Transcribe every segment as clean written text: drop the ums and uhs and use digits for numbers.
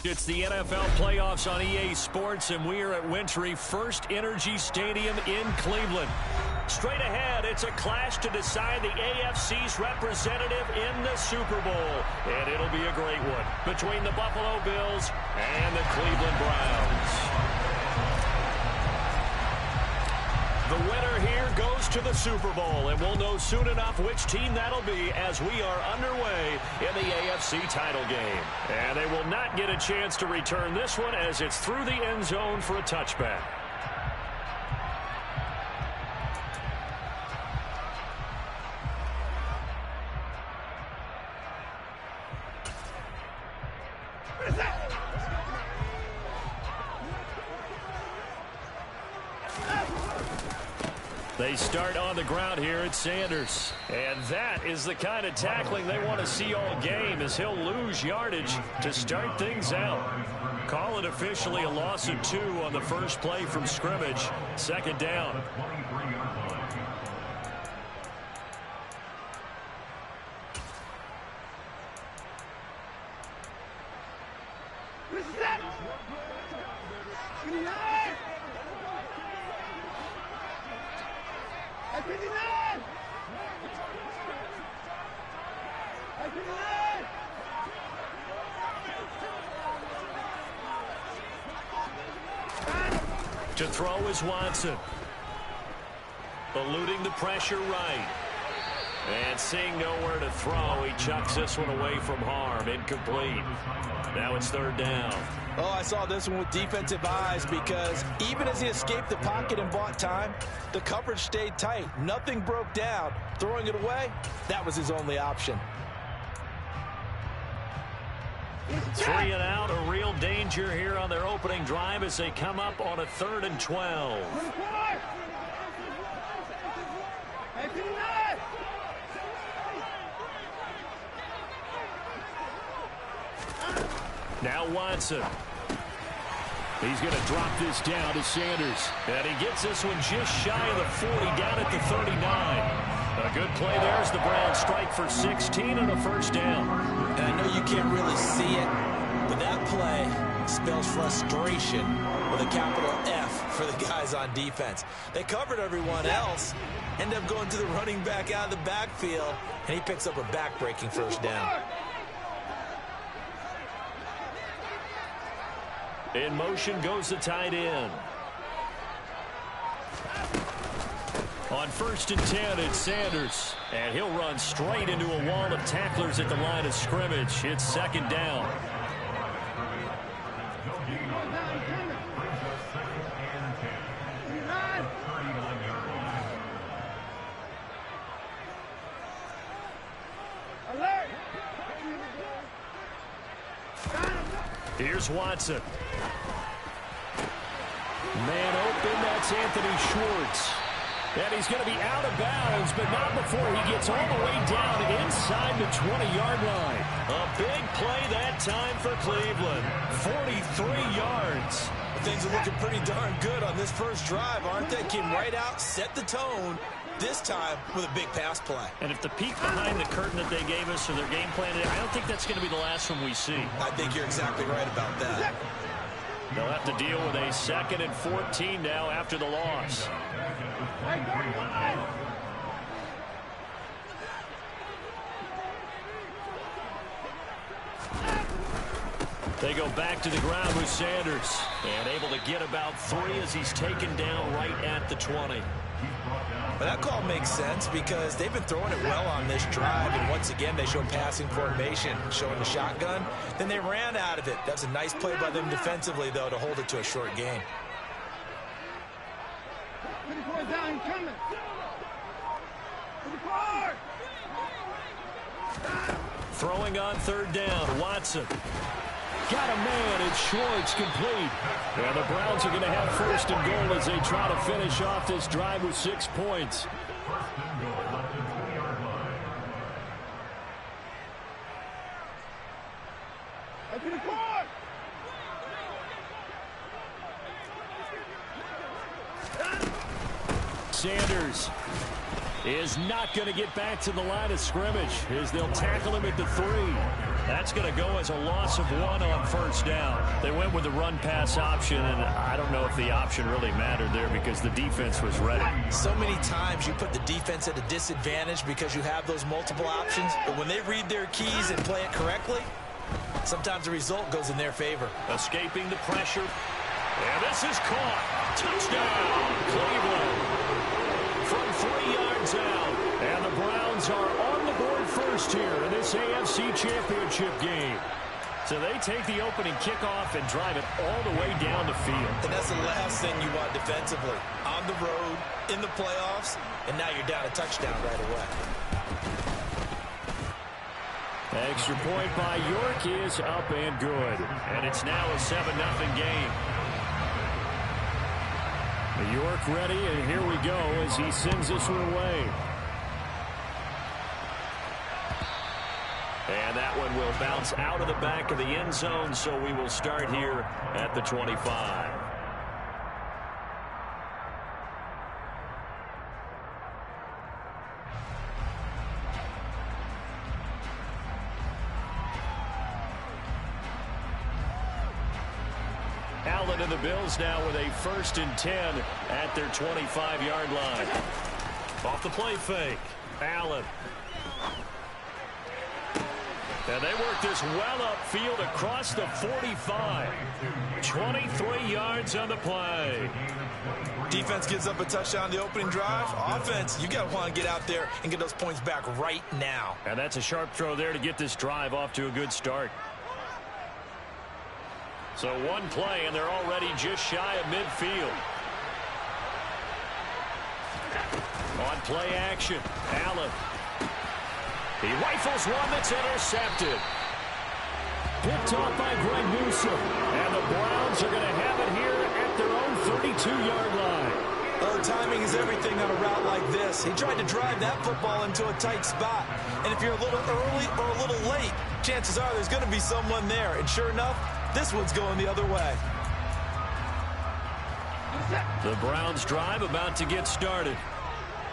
It's the NFL playoffs on EA Sports, and we are at Wintry First Energy Stadium in Cleveland. Straight ahead, it's a clash to decide the AFC's representative in the Super Bowl. And it'll be a great one between the Buffalo Bills and the Cleveland Browns. The winner here goes to the Super Bowl, and we'll know soon enough which team that'll be as we are underway in the AFC title game. And they will not get a chance to return this one as it's through the end zone for a touchback. They start on the ground here at Sanders. And that is the kind of tackling they want to see all game, as he'll lose yardage to start things out. Call it officially a loss of 2 on the first play from scrimmage. Second down. To throw is Watson. Eluding the pressure right. And seeing nowhere to throw, he chucks this one away from harm. Incomplete. Now it's third down. Oh, I saw this one with defensive eyes, because even as he escaped the pocket and bought time, the coverage stayed tight. Nothing broke down. Throwing it away, that was his only option. 3 and out, a real danger here on their opening drive as they come up on a 3rd and 12. Now Watson. He's going to drop this down to Sanders. And he gets this one just shy of the 40, down at the 39. A good play there as the Browns strike for 16 and a first down. And I know you can't really see it, but that play spells frustration with a capital F for the guys on defense. They covered everyone else, end up going to the running back out of the backfield, and he picks up a back-breaking first down. In motion goes the tight end. On 1st and 10, it's Sanders. And he'll run straight into a wall of tacklers at the line of scrimmage. It's second down. Here's Watson. Man open, that's Anthony Schwartz. And he's going to be out of bounds, but not before he gets all the way down inside the 20-yard line. A big play that time for Cleveland. 43 yards. Things are looking pretty darn good on this first drive, aren't they? Came right out, set the tone, this time with a big pass play. And if the peek behind the curtain that they gave us or their game plan, I don't think that's going to be the last one we see. I think you're exactly right about that. They'll have to deal with a 2nd and 14 now after the loss. They go back to the ground with Sanders. And able to get about 3 as he's taken down right at the 20. But that call makes sense because they've been throwing it well on this drive, and once again they show passing formation, showing the shotgun. Then they ran out of it. That's a nice play by them defensively, though, to hold it to a short gain. Throwing on 3rd down, Watson. Got a man, it's Schwartz, complete. And the Browns are going to have 1st and goal as they try to finish off this drive with 6 points. Sanders is not going to get back to the line of scrimmage as they'll tackle him at the 3. That's going to go as a loss of 1 on first down. They went with the run-pass option, and I don't know if the option really mattered there because the defense was ready. So many times you put the defense at a disadvantage because you have those multiple options, but when they read their keys and play it correctly, sometimes the result goes in their favor. Escaping the pressure, and this is caught. Touchdown, Cleveland. From 3 yards out, and the Browns are on the board first here in this AFC Championship game. So they take the opening kickoff and drive it all the way down the field. And that's the last thing you want defensively. On the road, in the playoffs, and now you're down a touchdown right away. Extra point by York is up and good. And it's now a 7-0 game. York ready, and here we go as he sends this one away. And that one will bounce out of the back of the end zone, so we will start here at the 25. Allen and the Bills now with a 1st and 10 at their 25-yard line. Off the play fake. Allen. And they work this well upfield across the 45. 23 yards on the play. Defense gives up a touchdown on the opening drive. Offense, you got to want to get out there and get those points back right now. And that's a sharp throw there to get this drive off to a good start. So one play, and they're already just shy of midfield. On play action, Allen. He rifles one that's intercepted. Picked off by Greg Newsome. And the Browns are going to have it here at their own 32-yard line. Oh, timing is everything on a route like this. He tried to drive that football into a tight spot. And if you're a little early or a little late, chances are there's going to be someone there. And sure enough, this one's going the other way. The Browns drive about to get started.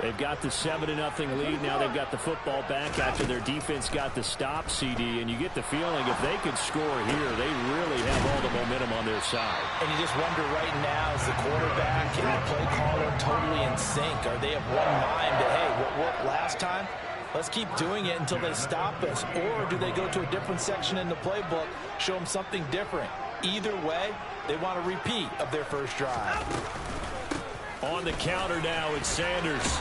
They've got the 7-0 lead. Now they've got the football back after their defense got the stop, CD. And you get the feeling if they could score here, they really have all the momentum on their side. And you just wonder right now, is the quarterback and the play caller totally in sync? Are they of one mind that, hey, what worked last time? Let's keep doing it until they stop us. Or do they go to a different section in the playbook, show them something different? Either way, they want a repeat of their first drive. On the counter now, it's Sanders.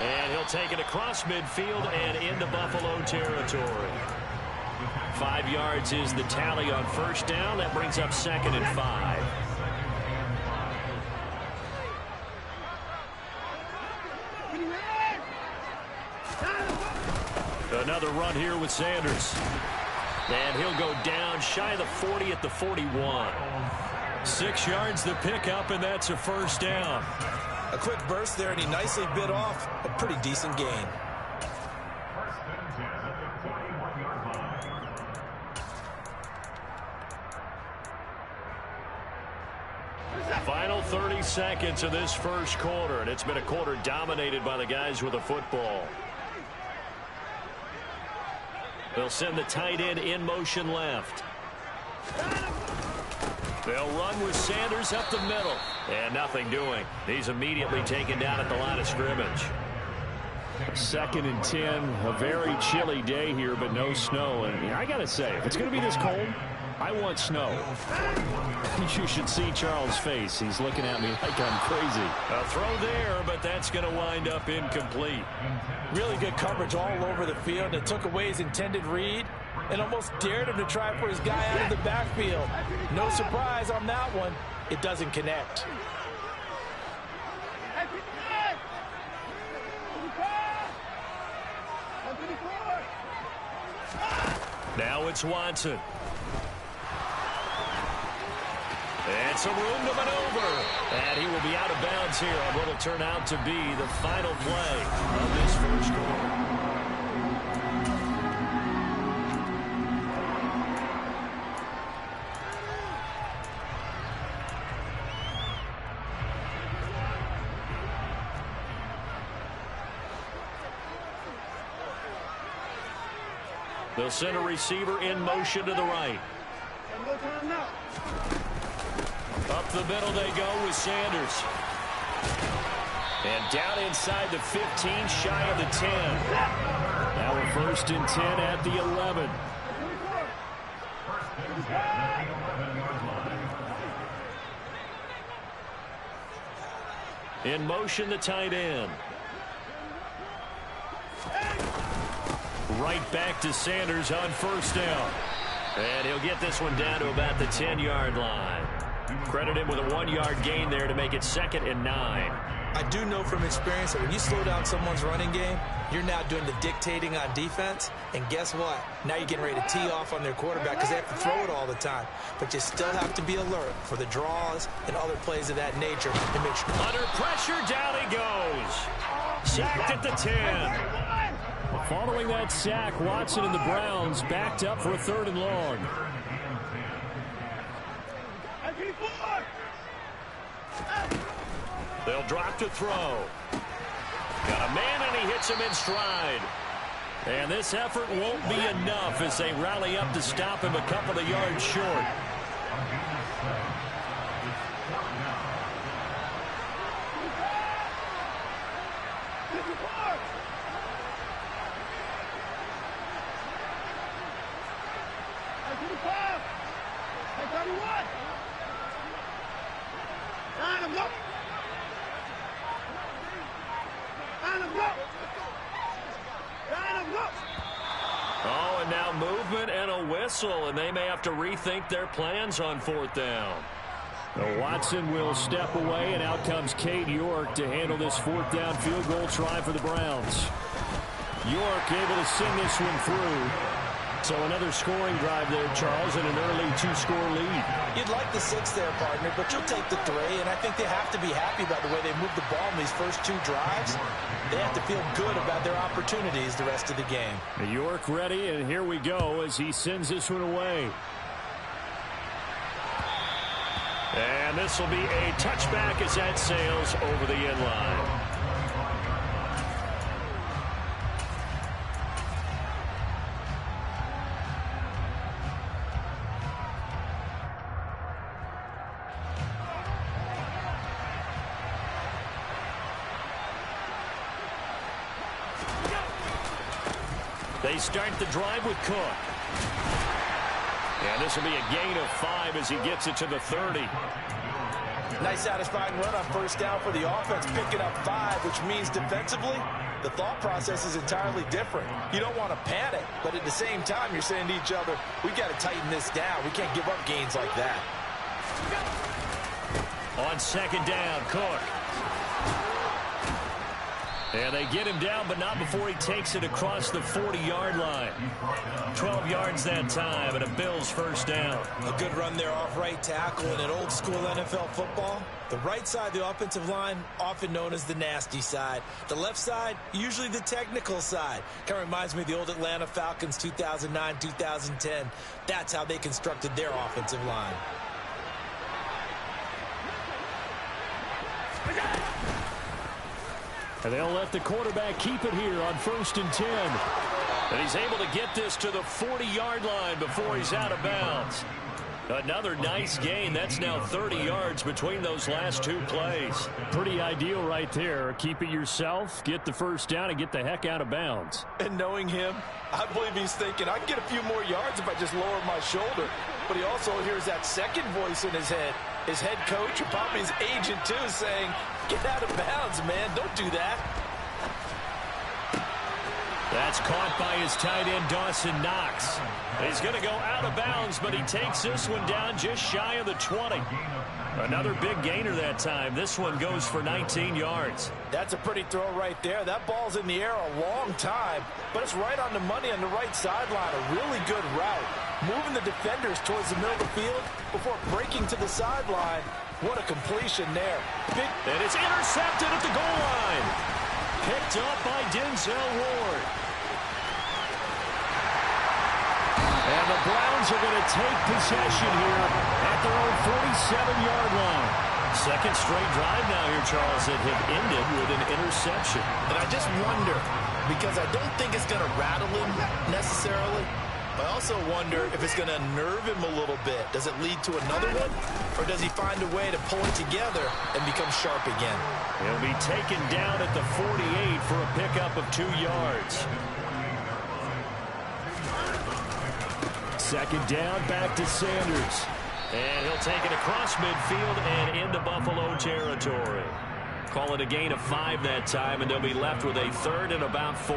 And he'll take it across midfield and into Buffalo territory. 5 yards is the tally on first down. That brings up 2nd and 5. Another run here with Sanders. And he'll go down shy of the 40 at the 41. 6 yards the pickup, and that's a first down. A quick burst there, and he nicely bit off a pretty decent gain. Final 30 seconds of this first quarter, and it's been a quarter dominated by the guys with the football. They'll send the tight end in motion left. They'll run with Sanders up the middle. And nothing doing. He's immediately taken down at the line of scrimmage. 2nd and 10. A very chilly day here, but no snow. And I got to say, if it's going to be this cold, I want snow. You should see Charles' face. He's looking at me like I'm crazy. A throw there, but that's going to wind up incomplete. Really good coverage all over the field. It took away his intended read and almost dared him to try for his guy out of the backfield. No surprise on that one. It doesn't connect. Now it's Watson. And some room to maneuver. And he will be out of bounds here on what will turn out to be the final play of this first quarter. They'll send a receiver in motion to the right. Up the middle they go with Sanders. And down inside the 15, shy of the 10. Now we're 1st and 10 at the 11. In motion, the tight end. Right back to Sanders on 1st down. And he'll get this one down to about the 10-yard line. Credit him with a 1-yard gain there to make it 2nd and 9. I do know from experience that when you slow down someone's running game, you're now doing the dictating on defense. And guess what? Now you're getting ready to tee off on their quarterback because they have to throw it all the time. But you still have to be alert for the draws and other plays of that nature. And make sure. Under pressure, down he goes. Sacked at the 10. Following that sack, Watson and the Browns backed up for a 3rd and long. They'll drop to throw. Got a man, and he hits him in stride. And this effort won't be enough as they rally up to stop him a couple of yards short. Oh, and now movement and a whistle, and they may have to rethink their plans on 4th down. Now Watson will step away, and out comes Cade York to handle this 4th down field goal try for the Browns. York able to send this one through. So another scoring drive there, Charles, and an early 2-score lead. You'd like the 6 there, partner, but you'll take the 3, and I think they have to be happy about the way they moved the ball in these first 2 drives. They have to feel good about their opportunities the rest of the game. York ready, and here we go as he sends this one away. And this will be a touchback as that sails over the end line. They start the drive with Cook. And this will be a gain of 5 as he gets it to the 30. Nice satisfying run on 1st down for the offense, picking up 5, which means defensively, the thought process is entirely different. You don't want to panic, but at the same time, you're saying to each other, we got to tighten this down. We can't give up gains like that. On 2nd down, Cook. And they get him down, but not before he takes it across the 40-yard line. 12 yards that time, and a Bills 1st down. A good run there off right tackle in an old-school NFL football. The right side of the offensive line, often known as the nasty side. The left side, usually the technical side. Kind of reminds me of the old Atlanta Falcons 2009-2010. That's how they constructed their offensive line. And they'll let the quarterback keep it here on 1st and 10. And he's able to get this to the 40-yard line before he's out of bounds. Another nice gain. That's now 30 yards between those last 2 plays. Pretty ideal right there. Keep it yourself, get the 1st down, and get the heck out of bounds. And knowing him, I believe he's thinking, I can get a few more yards if I just lower my shoulder. But he also hears that second voice in his head. His head coach, or probably his agent too, saying, get out of bounds, man. Don't do that. That's caught by his tight end, Dawson Knox. He's going to go out of bounds, but he takes this one down just shy of the 20. Another big gainer that time. This one goes for 19 yards. That's a pretty throw right there. That ball's in the air a long time, but it's right on the money on the right sideline. A really good route. Moving the defenders towards the middle of the field before breaking to the sideline. What a completion there. And it's intercepted at the goal line. Picked up by Denzel Ward. And the Browns are going to take possession here at their own 47-yard line. Second straight drive now here, Charles, that have ended with an interception. And I just wonder, because I don't think it's going to rattle him necessarily, I also wonder if it's going to unnerve him a little bit. Does it lead to another one? Or does he find a way to pull it together and become sharp again? He'll be taken down at the 48 for a pickup of 2 yards. Second down, back to Sanders. And he'll take it across midfield and into Buffalo territory. Call it a gain of 5 that time, and they'll be left with a 3rd and about 4.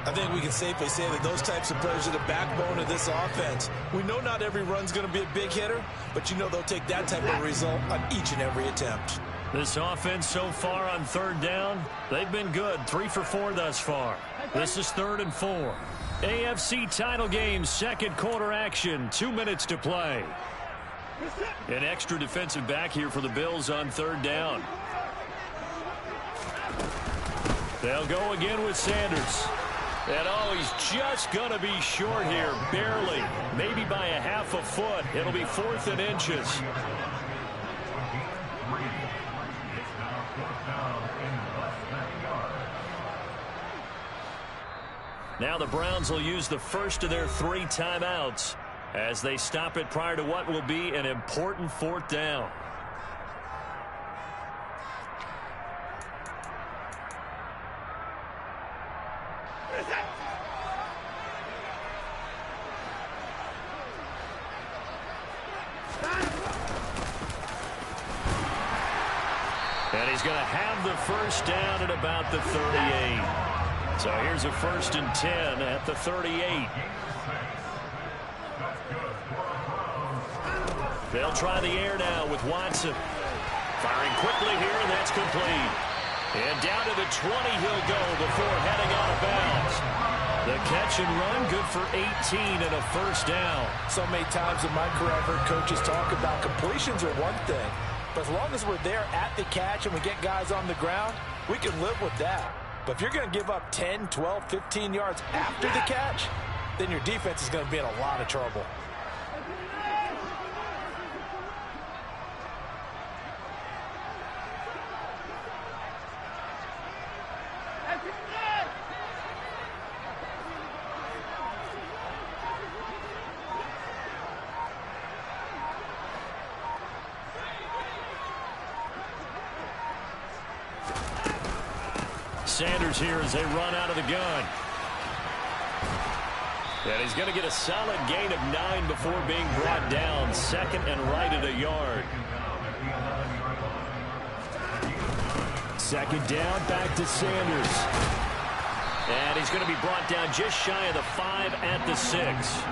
I think we can safely say that those types of players are the backbone of this offense. We know not every run's going to be a big hitter, but you know they'll take that type of result on each and every attempt. This offense so far on 3rd down, they've been good. 3 for 4 thus far. This is 3rd and 4. AFC title game, 2nd quarter action, 2 minutes to play. An extra defensive back here for the Bills on 3rd down. They'll go again with Sanders. And oh, he's just going to be short here, barely. Maybe by a half a foot. It'll be 4th and inches. Now the Browns will use the first of their 3 timeouts as they stop it prior to what will be an important 4th down. And he's going to have the first down at about the 38. So here's a 1st and 10 at the 38. They'll try the air now with Watson. Firing quickly here, and that's complete. And down to the 20 he'll go before heading out of bounds. The catch and run, good for 18 and a 1st down. So many times in my career I've heard coaches talk about completions are one thing. But as long as we're there at the catch and we get guys on the ground, we can live with that. But if you're going to give up 10, 12, 15 yards after the catch, then your defense is going to be in a lot of trouble. Sanders here as they run out of the gun. And he's going to get a solid gain of 9 before being brought down. 2nd and right at a yard. 2nd down, back to Sanders. And he's going to be brought down just shy of the 5 at the 6.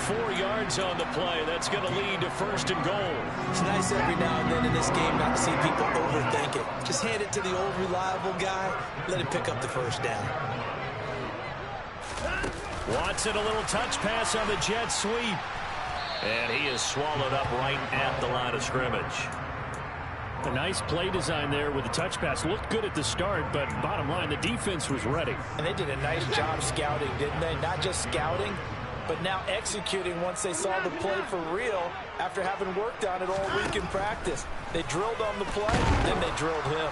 4 yards on the play. That's going to lead to 1st and goal. It's nice every now and then in this game not to see people overthink it. Just hand it to the old reliable guy. Let him pick up the 1st down. Watson, a little touch pass on the jet sweep. And he is swallowed up right at the line of scrimmage. A nice play design there with the touch pass. Looked good at the start, but bottom line, the defense was ready. And they did a nice job scouting, didn't they? Not just scouting, but now executing once they saw the play for real after having worked on it all week in practice. They drilled on the play, then they drilled him.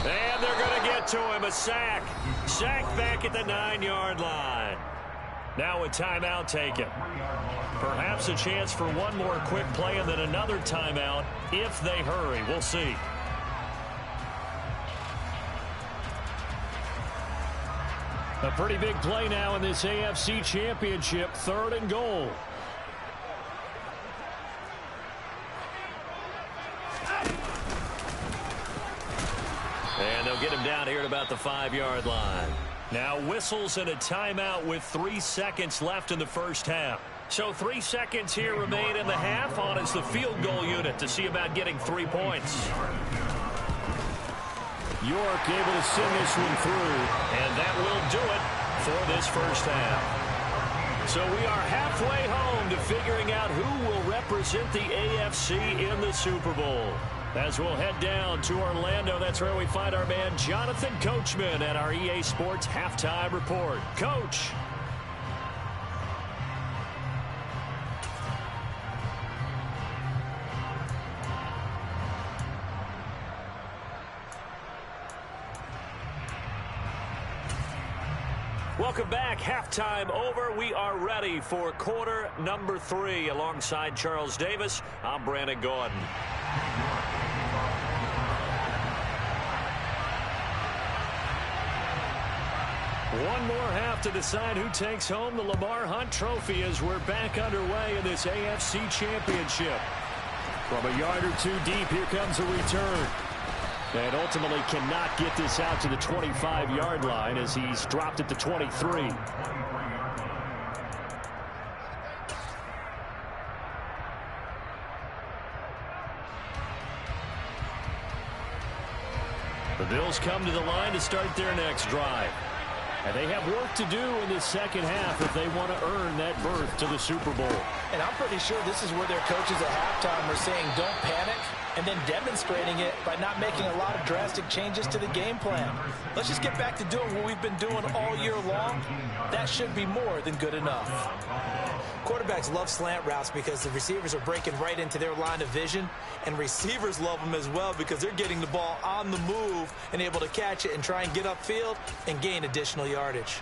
And they're going to get to him. A sack. Sacked back at the 9-yard line. Now a timeout taken. Perhaps a chance for one more quick play and then another timeout if they hurry. We'll see. A pretty big play now in this AFC Championship. 3rd and goal. And they'll get him down here at about the 5-yard line. Now whistles and a timeout with 3 seconds left in the first half. So 3 seconds here remain in the half. On is the field goal unit to see about getting 3 points. York able to send this one through, and that will do it for this first half. So we are halfway home to figuring out who will represent the AFC in the Super Bowl. As we'll head down to Orlando, that's where we find our man Jonathan Coachman at our EA Sports Halftime Report. Coach. Welcome back. Halftime over. We are ready for quarter number 3. Alongside Charles Davis, I'm Brandon Gordon. One more half to decide who takes home the Lamar Hunt Trophy as we're back underway in this AFC Championship. From a yard or two deep, here comes a return. And ultimately cannot get this out to the 25-yard line as he's dropped at the 23. The Bills come to the line to start their next drive. And they have work to do in the second half if they want to earn that berth to the Super Bowl. And I'm pretty sure this is where their coaches at halftime are saying don't panic, and then demonstrating it by not making a lot of drastic changes to the game plan. Let's just get back to doing what we've been doing all year long. That should be more than good enough. Quarterbacks love slant routes because the receivers are breaking right into their line of vision, and receivers love them as well because they're getting the ball on the move and able to catch it and try and get upfield and gain additional yardage.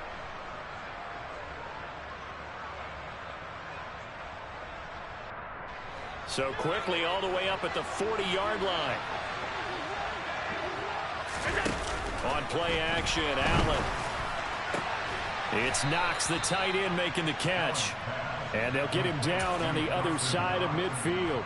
So quickly all the way up at the 40-yard line. On play action, Allen. It's Knox, the tight end, making the catch. And they'll get him down on the other side of midfield.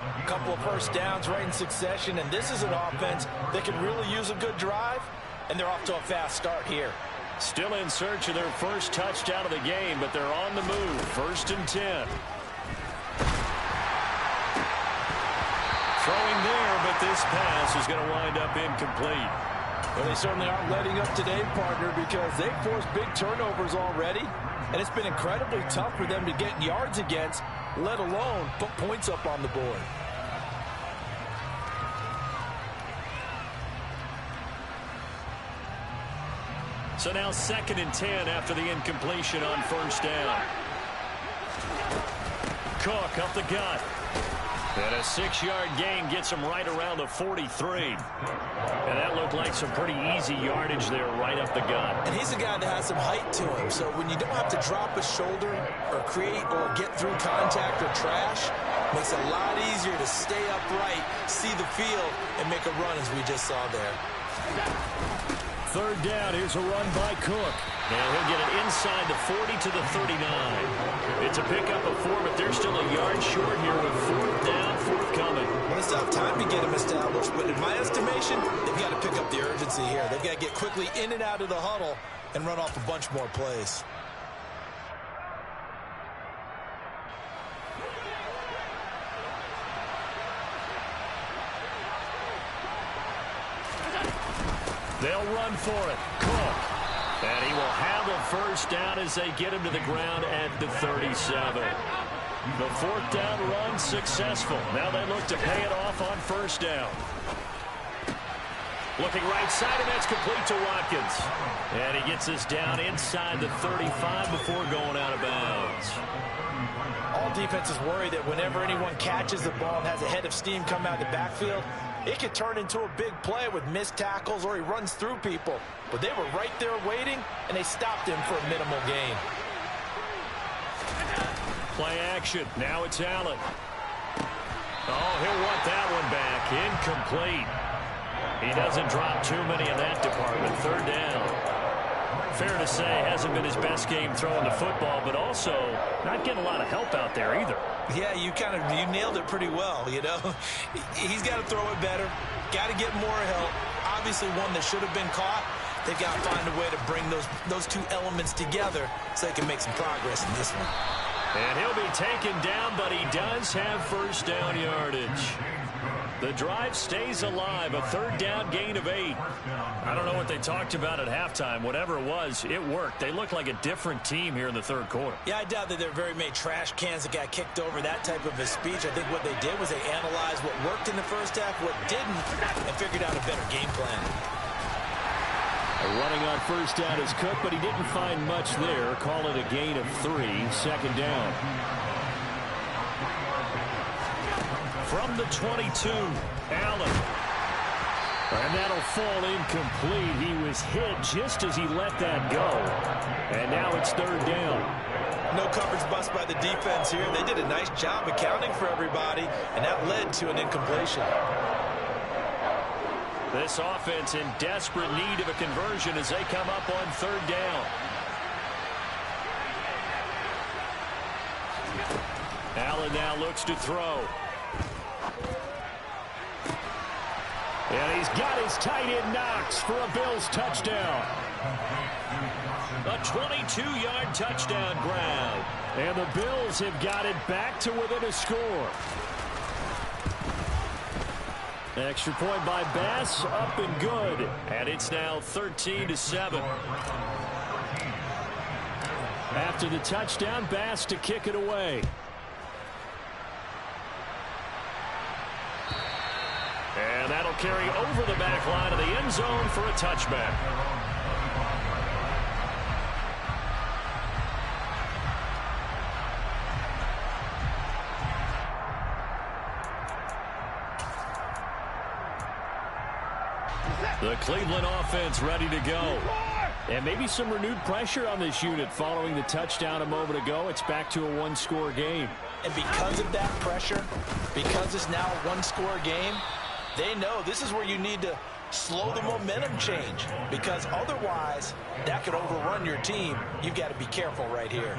A couple of first downs right in succession, and this is an offense that can really use a good drive, and they're off to a fast start here. Still in search of their first touchdown of the game, but they're on the move. 1st and 10. Throwing there, but this pass is going to wind up incomplete. Well, they certainly aren't letting up today, partner, because they've forced big turnovers already, and it's been incredibly tough for them to get yards against, let alone put points up on the board. So now 2nd and 10 after the incompletion on 1st down. Cook up the gut. And a 6-yard gain gets him right around the 43. And that looked like some pretty easy yardage there right up the gut. And he's a guy that has some height to him, so when you don't have to drop a shoulder or create or get through contact or trash, makes it a lot easier to stay upright, see the field, and make a run as we just saw there. 3rd down, here's a run by Cook. And he'll get it inside the 40 to the 39. It's a pickup of 4, but they're still a yard short here with 4th down, forthcoming. Well, they still have time to get him established, but in my estimation, they've got to pick up the urgency here. They've got to get quickly in and out of the huddle and run off a bunch more plays. They'll run for it. Cook. And he will have a 1st down as they get him to the ground at the 37. The 4th down run successful. Now they look to pay it off on 1st down. Looking right side, and that's complete to Watkins. And he gets us down inside the 35 before going out of bounds. All defenses worry that whenever anyone catches the ball and has a head of steam come out of the backfield, it could turn into a big play with missed tackles or he runs through people. But they were right there waiting, and they stopped him for a minimal gain. Play action. Now it's Allen. Oh, he'll want that one back. Incomplete. He doesn't drop too many in that department. 3rd down. Fair to say, hasn't been his best game throwing the football, but also not getting a lot of help out there either. Yeah, you nailed it pretty well, you know. He's got to throw it better, got to get more help. Obviously one that should have been caught. They've got to find a way to bring those two elements together so they can make some progress in this one. And he'll be taken down, but he does have 1st down yardage. The drive stays alive, a 3rd down gain of 8. I don't know what they talked about at halftime. Whatever it was, it worked. They look like a different team here in the 3rd quarter. Yeah, I doubt that there are very many trash cans that got kicked over, that type of a speech. I think what they did was they analyzed what worked in the 1st half, what didn't, and figured out a better game plan. Running on 1st down is Cook, but he didn't find much there. Call it a gain of 3, 2nd down. From the 22, Allen. And that'll fall incomplete. He was hit just as he let that go. And now it's third down. No coverage bust by the defense here. They did a nice job accounting for everybody, and that led to an incompletion. This offense in desperate need of a conversion as they come up on third down. Allen now looks to throw. And he's got his tight end Knox for a Bills touchdown. A 22-yard touchdown grab. And the Bills have got it back to within a score. Extra point by Bass, up and good. And it's now 13-7. After the touchdown, Bass to kick it away. And that'll carry over the back line of the end zone for a touchback. The Cleveland offense ready to go. And maybe some renewed pressure on this unit following the touchdown a moment ago. It's back to a one-score game. And because of that pressure, because it's now a one-score game, they know this is where you need to slow the momentum change, because otherwise that could overrun your team. You've got to be careful right here.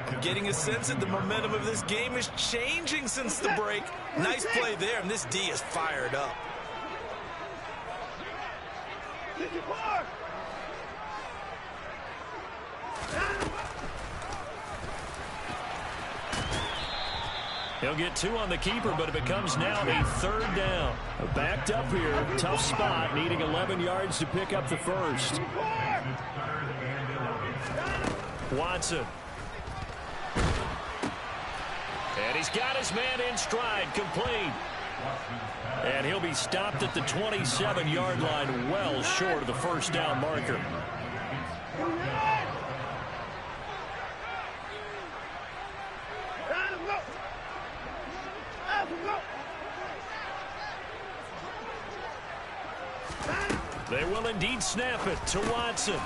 I'm getting a sense that the momentum of this game is changing since the break. Nice play there, and this D is fired up. He'll get two on the keeper, but it becomes now a third down. Backed up here, tough spot, needing 11 yards to pick up the first. Watson. And he's got his man in stride, complete. And he'll be stopped at the 27-yard line, well short of the first down marker. They will indeed snap it to Watson.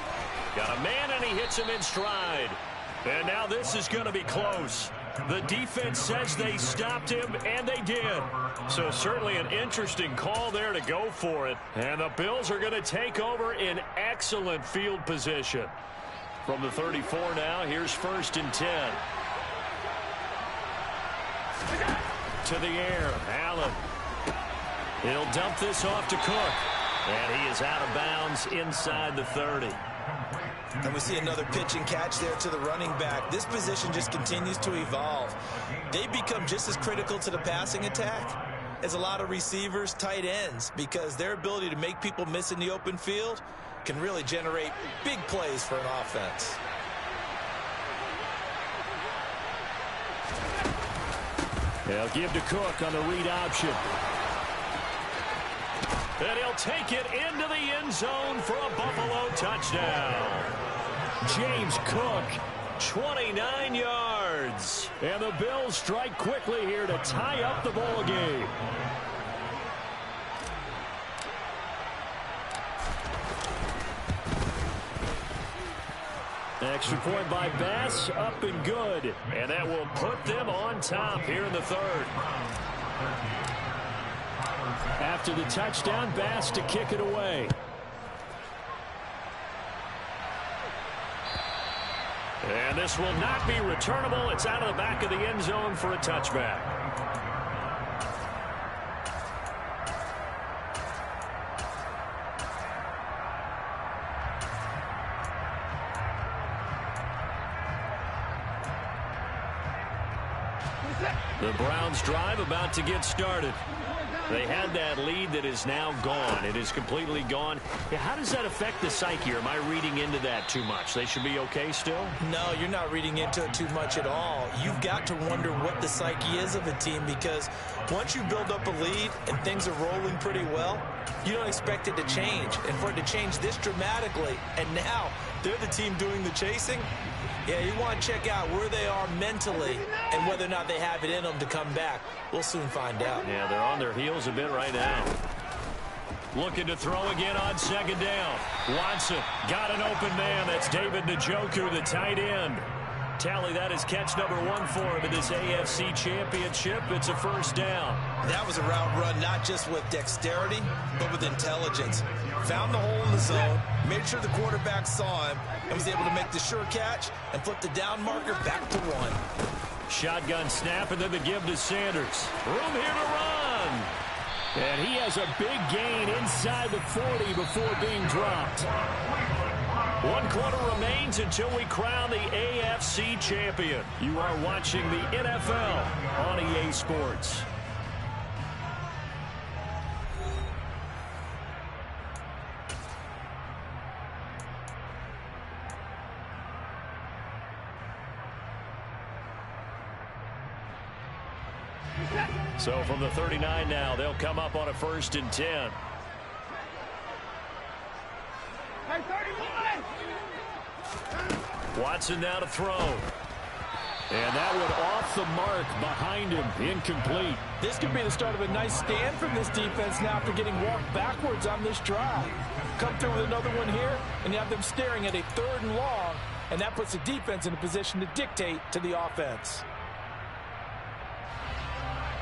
Got a man, and he hits him in stride. And now this is going to be close. The defense says they stopped him, and they did. So certainly an interesting call there to go for it. And the Bills are going to take over in excellent field position. From the 34 now, here's 1st and 10. To the air, Allen. He'll dump this off to Cook. And he is out of bounds inside the 30. And we see another pitch and catch there to the running back. This position just continues to evolve. They become just as critical to the passing attack as a lot of receivers, tight ends, because their ability to make people miss in the open field can really generate big plays for an offense. They'll give to Cook on the read option. And he'll take it into the end zone for a Buffalo touchdown. James Cook, 29 yards. And the Bills strike quickly here to tie up the ball game. Extra point by Bass, up and good. And that will put them on top here in the third. After the touchdown, Bass to kick it away. And this will not be returnable. It's out of the back of the end zone for a touchback. The Browns drive about to get started. They had that lead that is now gone. It is completely gone. How does that affect the psyche? Or am I reading into that too much? They should be okay still? No, you're not reading into it too much at all. You've got to wonder what the psyche is of a team, because once you build up a lead and things are rolling pretty well, you don't expect it to change. And for it to change this dramatically, and now they're the team doing the chasing, yeah, you want to check out where they are mentally and whether or not they have it in them to come back. We'll soon find out. Yeah, they're on their heels a bit right now. Looking to throw again on second down. Watson got an open man. That's David Njoku, the tight end. Tally, that is catch number 1 for him in this AFC Championship. It's a first down. That was a route run not just with dexterity, but with intelligence. Found the hole in the zone, made sure the quarterback saw him, and was able to make the sure catch and flip the down marker back to 1. Shotgun snap, and then the give to Sanders. Room here to run. And he has a big gain inside the 40 before being dropped. 1 quarter remains until we crown the AFC champion. You are watching the NFL on EA Sports. So from the 39 now, they'll come up on a 1st and 10. Watson now to throw. And that one off the mark behind him. Incomplete. This could be the start of a nice stand from this defense now after getting walked backwards on this drive. Come through with another one here, and you have them staring at a 3rd and long, and that puts the defense in a position to dictate to the offense.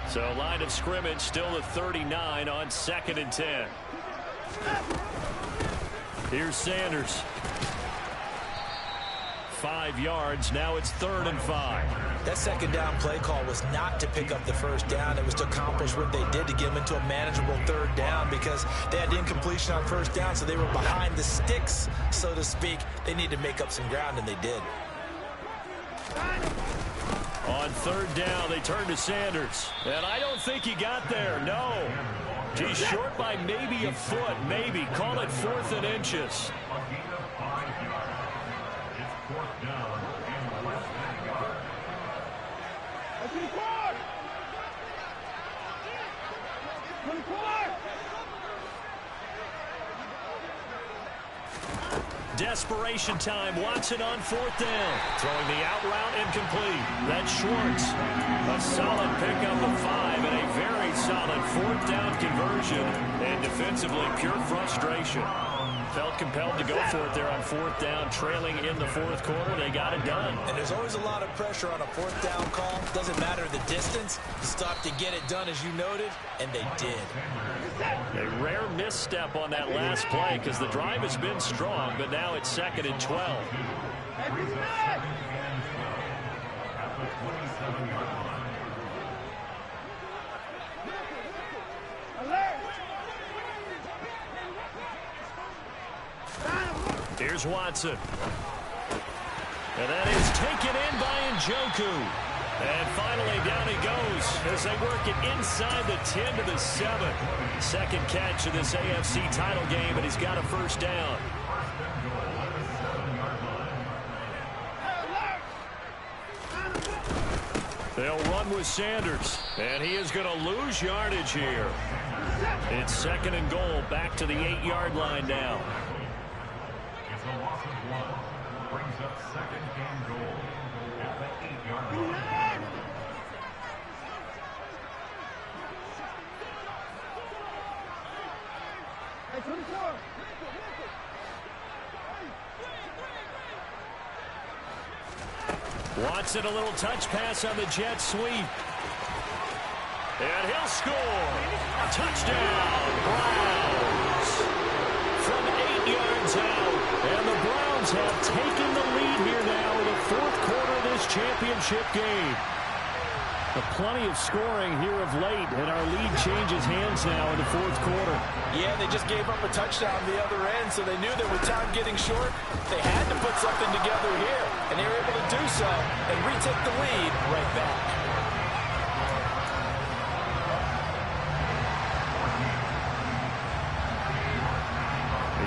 So line of scrimmage still the 39 on 2nd and 10. Here's Sanders. 5 yards. Now it's 3rd and 5. That second down play call was not to pick up the first down. It was to accomplish what they did to get them into a manageable 3rd down because they had incompletion on 1st down, so they were behind the sticks, so to speak. They need to make up some ground, and they did. On 3rd down, they turn to Sanders. And I don't think he got there. No. He's short by maybe a foot, maybe. Call it 4th and inches. Desperation time. Watson on 4th down. Throwing the out route incomplete. That's Schwartz. A solid pickup of 5 and a very solid 4th down conversion. And defensively, pure frustration. Felt compelled to go for it there on 4th down, trailing in the 4th quarter. They got it done. And there's always a lot of pressure on a 4th down call. Doesn't matter the distance. You stop to get it done, as you noted, and they did. A rare misstep on that last play because the drive has been strong, but now it's 2nd and 12. Here's Watson. And that is taken in by Njoku. And finally down he goes as they work it inside the 10 to the 7. 2nd catch of this AFC title game, and he's got a 1st down. They'll run with Sanders, and he is going to lose yardage here. It's 2nd and goal, back to the 8-yard line now. It's a loss of 1. Brings up 2nd and goal at the 8-yard line. Watson, a little touch pass on the jet sweep. And he'll score. Touchdown, Browns. From 8 yards out. And the Browns have taken the lead here now in the 4th quarter of this championship game. Plenty of scoring here of late, and our lead changes hands now in the 4th quarter. Yeah, they just gave up a touchdown the other end, so they knew that with time getting short, they had to put something together here, and they were able to do so and retake the lead right back.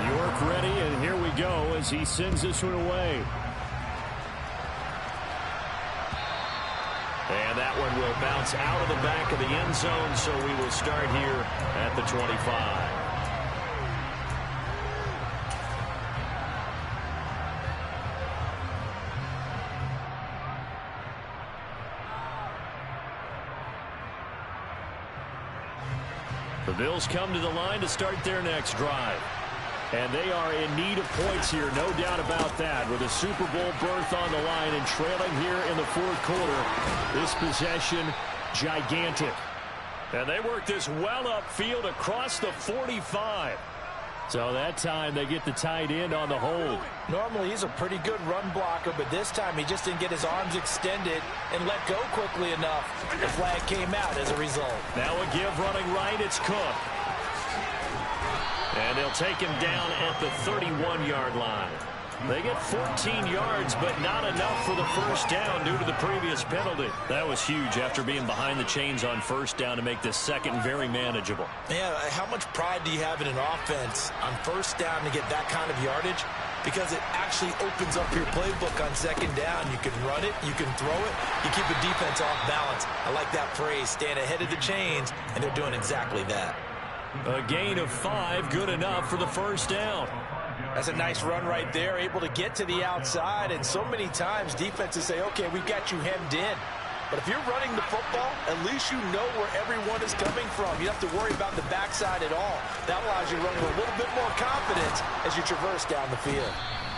York ready, and here we go as he sends this one away. And that one will bounce out of the back of the end zone, so we will start here at the 25. The Bills come to the line to start their next drive. And they are in need of points here, no doubt about that. With a Super Bowl berth on the line and trailing here in the fourth quarter, this possession gigantic. And they work this well upfield across the 45. So that time they get the tight end on the hold. Normally he's a pretty good run blocker, but this time he just didn't get his arms extended and let go quickly enough. The flag came out as a result. Now a give running right, it's Cook. And they'll take him down at the 31-yard line. They get 14 yards, but not enough for the first down due to the previous penalty. That was huge after being behind the chains on first down to make this second very manageable. Yeah, how much pride do you have in an offense on first down to get that kind of yardage? Because it actually opens up your playbook on second down. You can run it, you can throw it, you keep the defense off balance. I like that phrase, stand ahead of the chains, and they're doing exactly that. A gain of 5, good enough for the first down. That's a nice run right there, able to get to the outside, and so many times defenses say, okay, we've got you hemmed in. But if you're running the football, at least you know where everyone is coming from. You don't have to worry about the backside at all. That allows you to run with a little bit more confidence as you traverse down the field.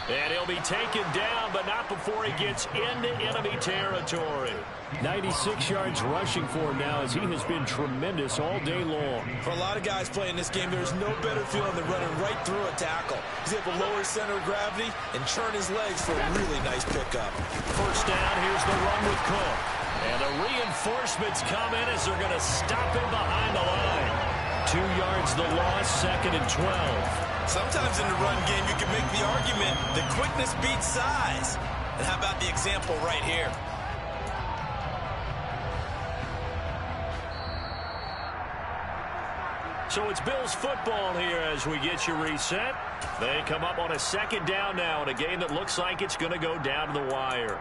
And he'll be taken down, but not before he gets into enemy territory. 96 yards rushing for him now as he has been tremendous all day long. For a lot of guys playing this game, there's no better feeling than running right through a tackle. He's able to lower his center of gravity and churn his legs for a really nice pickup. First down, here's the run with Cook. And the reinforcements come in as they're going to stop him behind the line. 2 yards the loss, 2nd and 12. Sometimes in the run game, you can make the argument that quickness beats size. And how about the example right here? So it's Bills football here as we get you reset. They come up on a second down now in a game that looks like it's going to go down to the wire.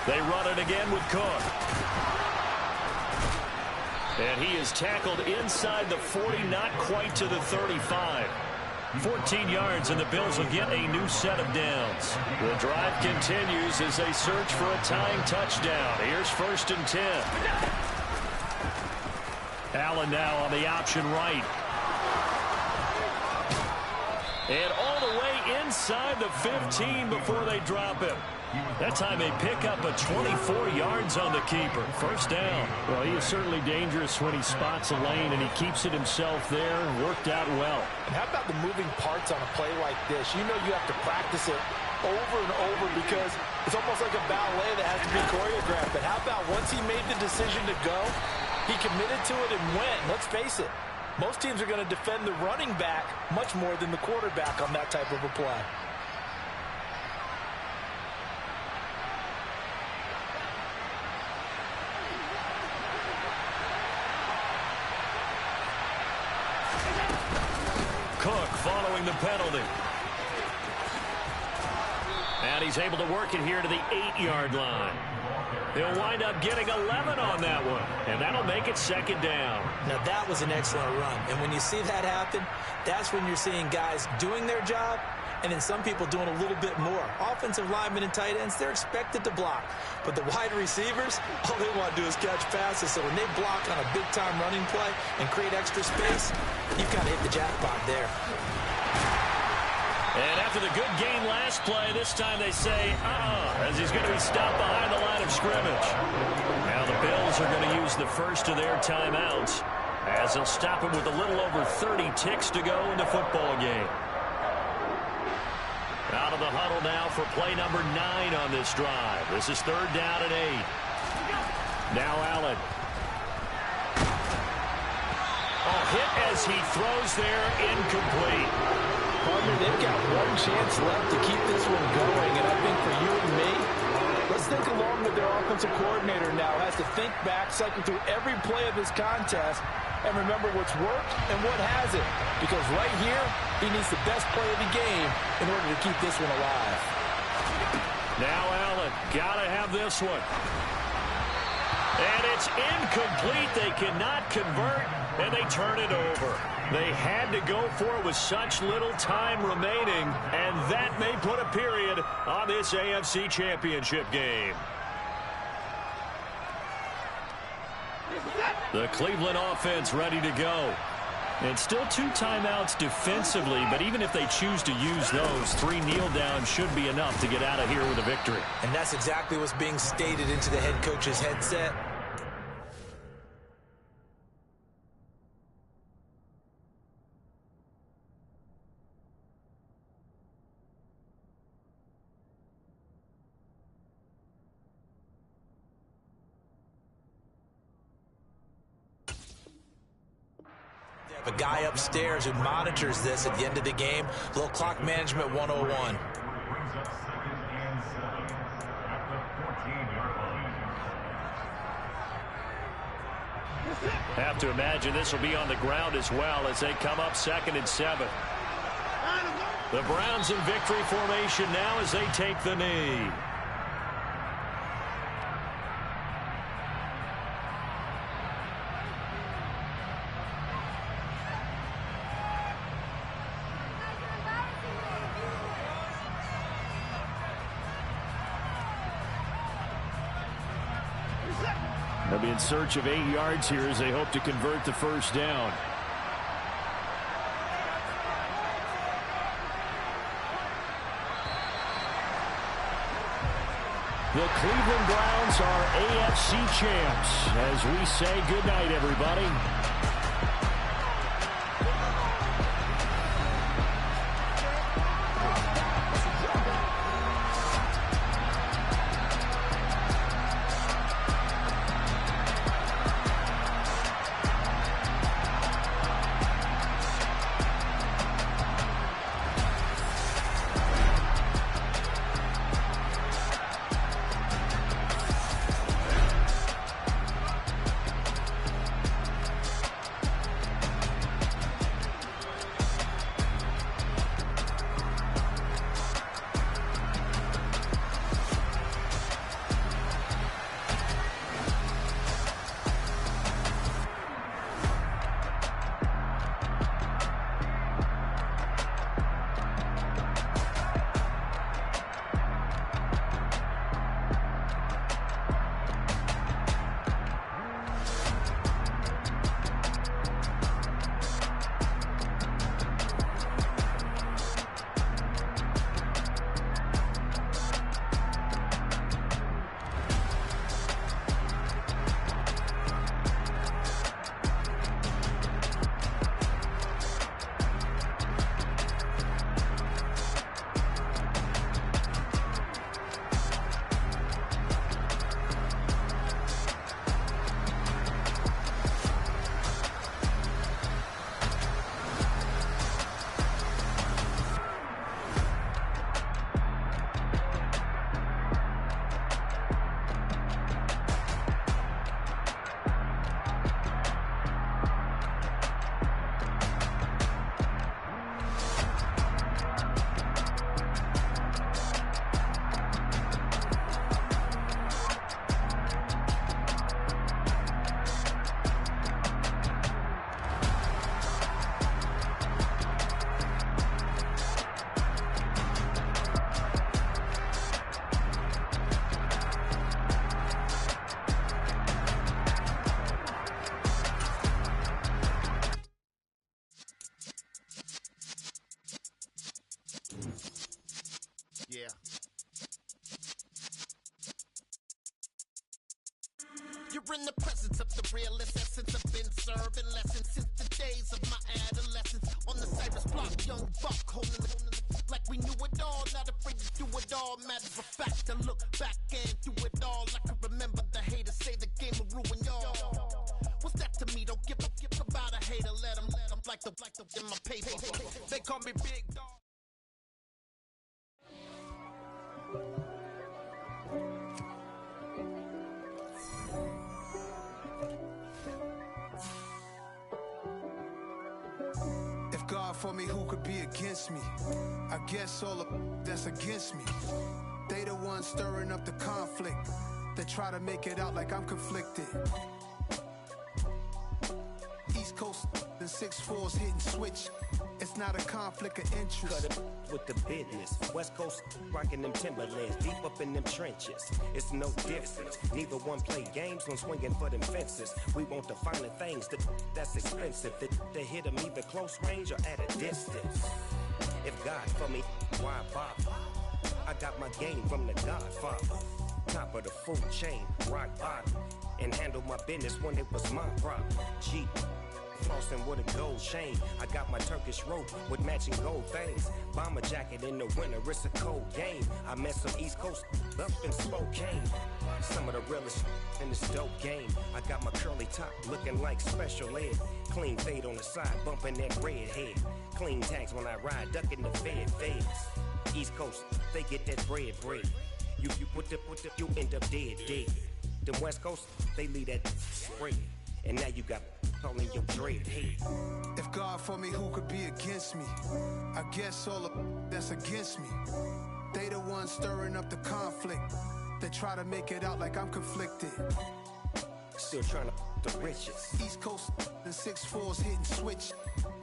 They run it again with Cook. And he is tackled inside the 40, not quite to the 35. 14 yards, and the Bills will get a new set of downs. The drive continues as they search for a tying touchdown. Here's 1st and 10. Allen now on the option right. And all the way inside the 15 before they drop him. That time they pick up a 24 yards on the keeper. First down. Well, he is certainly dangerous when he spots a lane, and he keeps it himself there. Worked out well. And how about the moving parts on a play like this? You know you have to practice it over and over because it's almost like a ballet that has to be choreographed. But how about once he made the decision to go, he committed to it and went. Let's face it, most teams are going to defend the running back much more than the quarterback on that type of a play. Cook following the penalty. And he's able to work it here to the 8-yard line. He'll wind up getting 11 on that one, and that'll make it second down. Now, that was an excellent run, and when you see that happen, that's when you're seeing guys doing their job and then some people doing a little bit more. Offensive linemen and tight ends, they're expected to block. But the wide receivers, all they want to do is catch passes. So when they block on a big-time running play and create extra space, you've got to hit the jackpot there. And after the good gain last play, this time they say, as he's going to be stopped behind the line of scrimmage. Now the Bills are going to use the first of their timeouts as they'll stop him with a little over 30 ticks to go in the football game. Out of the huddle now for play number 9 on this drive. This is 3rd down and 8. Now Allen. Hit as he throws there, incomplete. Partner, they've got one chance left to keep this one going, and I think for you and me, let's think along with their offensive coordinator now. Has to think back, cycle through every play of this contest, and remember what's worked and what hasn't. Because right here, he needs the best play of the game in order to keep this one alive. Now Allen, gotta have this one. And it's incomplete. They cannot convert, and they turn it over. They had to go for it with such little time remaining, and that may put a period on this AFC Championship game. The Cleveland offense ready to go. And still 2 timeouts defensively, but even if they choose to use those, 3 kneel downs should be enough to get out of here with a victory. And that's exactly what's being stated into the head coach's headset. A guy upstairs who monitors this at the end of the game. Little clock management 101. Brings up 2nd and 7 at the 14-yard line. Have to imagine this will be on the ground as well as they come up 2nd and 7. The Browns in victory formation now as they take the knee. They'll be in search of 8 yards here as they hope to convert the first down. The Cleveland Browns are AFC champs as we say goodnight, everybody. Yeah. You're in the presence of the realest essence. I've been serving lessons since the days of my adolescence. On the Cyrus block, young buck holding it like we knew it all. Not afraid to do it all. Matter of fact, I look back and do it all. I can remember the haters say the game will ruin y'all. What's that to me? Don't give about a hater. Let them like the in my paper. They call me Big Dog. If God for me, who could be against me? I guess all of that's against me. They the ones stirring up the conflict. They try to make it out like I'm conflicted. East Coast and 6'4's hitting switch. It's not a conflict of interest. Cut it with the business. West Coast rocking them Timberlands, deep up in them trenches. It's no difference. Neither one play games when swinging for them fences. We want the finer things that's expensive. They hit them either close range or at a distance. If God for me, why bother? I got my game from the Godfather. Top of the food chain, rock bottom. And handle my business when it was my problem. Jeep. Flossing with a gold chain. I got my Turkish rope with matching gold things. Bomber jacket in the winter, it's a cold game. I met some East Coast up in Spokane. Some of the realest in this dope game. I got my curly top looking like special ed. Clean fade on the side, bumping that red head. Clean tags when I ride, ducking the feds. East Coast, they get that bread. You you end up dead. Them West Coast, they leave that spread. And now you got all in your dread head. If God for me, who could be against me? I guess all of that's against me. They the ones stirring up the conflict. They try to make it out like I'm conflicted. Still trying to the riches. East Coast and 6'4's hitting switch.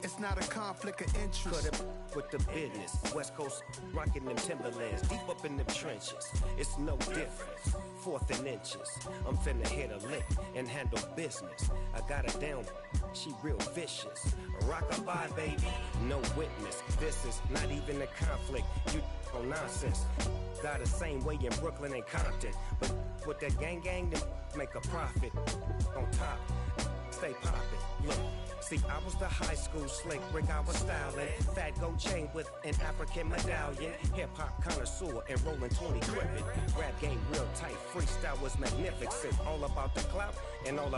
It's not a conflict of interest. Cut it with the business. West Coast rocking them Timberlands, deep up in them trenches. It's no difference. 4th and inches. I'm finna hit a lick and handle business. I got her down, she real vicious. Rock-a-bye, baby, no witness. This is not even a conflict. You on nonsense. Got the same way in Brooklyn and Compton. But with that gang, then make a profit. On top, stay poppin'. Look. See, I was the high school slick Rick, I was styling. Fat gold chain with an African medallion. Hip-hop connoisseur and rolling 20 gripping. Rap game real tight, freestyle was magnificent. All about the clout and all about